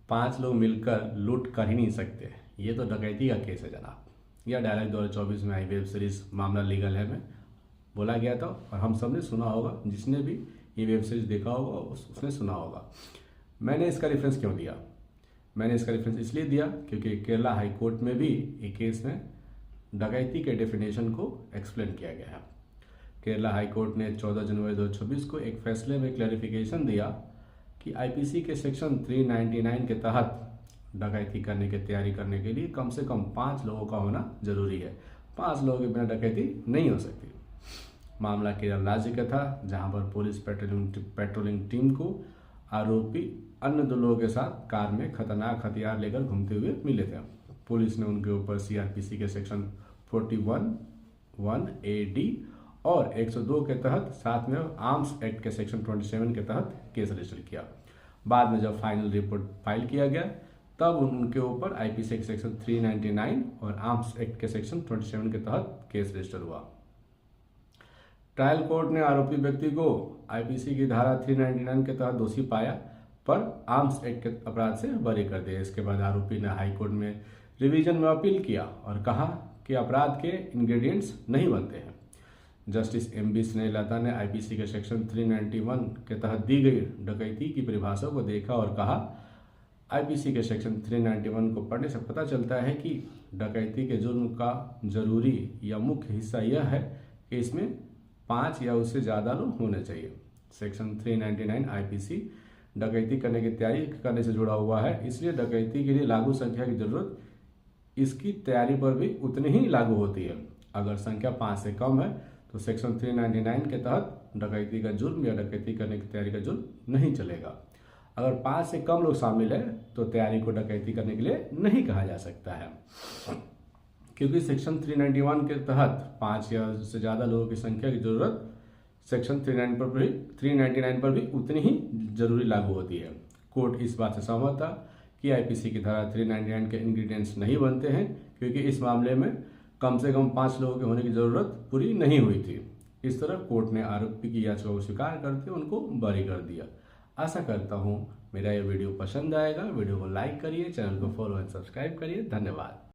5 लोग मिलकर लूट कर ही नहीं सकते, ये तो डकैती का केस है जनाब। यह डायलॉग 2024 में आई वेब सीरीज मामला लीगल है में बोला गया था और हम सब ने सुना होगा, जिसने भी ये वेब सीरीज देखा होगा उसने सुना होगा। मैंने इसका रेफरेंस क्यों दिया? मैंने इसका रेफरेंस इसलिए दिया क्योंकि केरला हाई कोर्ट में भी एक केस में डकैती के डेफिनेशन को एक्सप्लेन किया गया है। केरला हाई कोर्ट ने 14 जनवरी 2024 को एक फैसले में क्लैरिफिकेशन दिया कि आईपीसी के सेक्शन 399 के तहत डकैती करने की तैयारी करने के लिए कम से कम 5 लोगों का होना जरूरी है। 5 लोगों के बिना डकैती नहीं हो सकती। मामला केरल राज्य का था, जहां पर पुलिस पेट्रोलिंग टीम को आरोपी अन्य 2 लोगों के साथ कार में खतरनाक हथियार लेकर घूमते हुए मिले थे। पुलिस ने उनके ऊपर सीआरपीसी के सेक्शन 41(1)(a)(d) और 102 के तहत, साथ में आर्म्स एक्ट के सेक्शन 27 के तहत केस रजिस्टर किया। बाद में जब फाइनल रिपोर्ट फाइल किया गया तब उनके ऊपर आईपीसी के सेक्शन 399 और आर्म्स एक्ट के सेक्शन 27 के तहत केस रजिस्टर हुआ। ट्रायल कोर्ट ने आरोपी व्यक्ति को आईपीसी की धारा 399 के तहत दोषी पाया पर आर्म्स एक्ट के अपराध से बरी कर दिया। इसके बाद आरोपी ने हाई कोर्ट में रिवीजन में अपील किया और कहा कि अपराध के इंग्रेडिएंट्स नहीं बनते हैं। जस्टिस एमबी स्नेहलता ने आईपीसी के सेक्शन 391 के तहत दी गई डकैती की परिभाषा को देखा और कहा, आईपीसी के सेक्शन 391 को पढ़ने से पता चलता है कि डकैती के जुर्म का जरूरी या मुख्य हिस्सा यह है कि इसमें 5 या उससे ज़्यादा लोग होने चाहिए। सेक्शन 399 आईपीसी डकैती करने की तैयारी करने से जुड़ा हुआ है, इसलिए डकैती के लिए लागू संख्या की जरूरत इसकी तैयारी पर भी उतनी ही लागू होती है। अगर संख्या 5 से कम है तो सेक्शन 399 के तहत डकैती का जुर्म या डकैती करने की तैयारी का जुर्म नहीं चलेगा। अगर 5 से कम लोग शामिल है तो तैयारी को डकैती करने के लिए नहीं कहा जा सकता है, क्योंकि सेक्शन 391 के तहत 5 या उससे ज़्यादा लोगों की संख्या की जरूरत सेक्शन 399 पर भी उतनी ही जरूरी लागू होती है। कोर्ट इस बात से सहमत था कि आईपीसी की धारा 399 के इंग्रेडिएंट्स नहीं बनते हैं, क्योंकि इस मामले में कम से कम 5 लोगों के होने की जरूरत पूरी नहीं हुई थी। इस तरह कोर्ट ने आरोपी की याचिका को स्वीकार करते उनको बरी कर दिया। आशा करता हूँ मेरा ये वीडियो पसंद आएगा। वीडियो को लाइक करिए, चैनल को फॉलो एंड सब्सक्राइब करिए। धन्यवाद।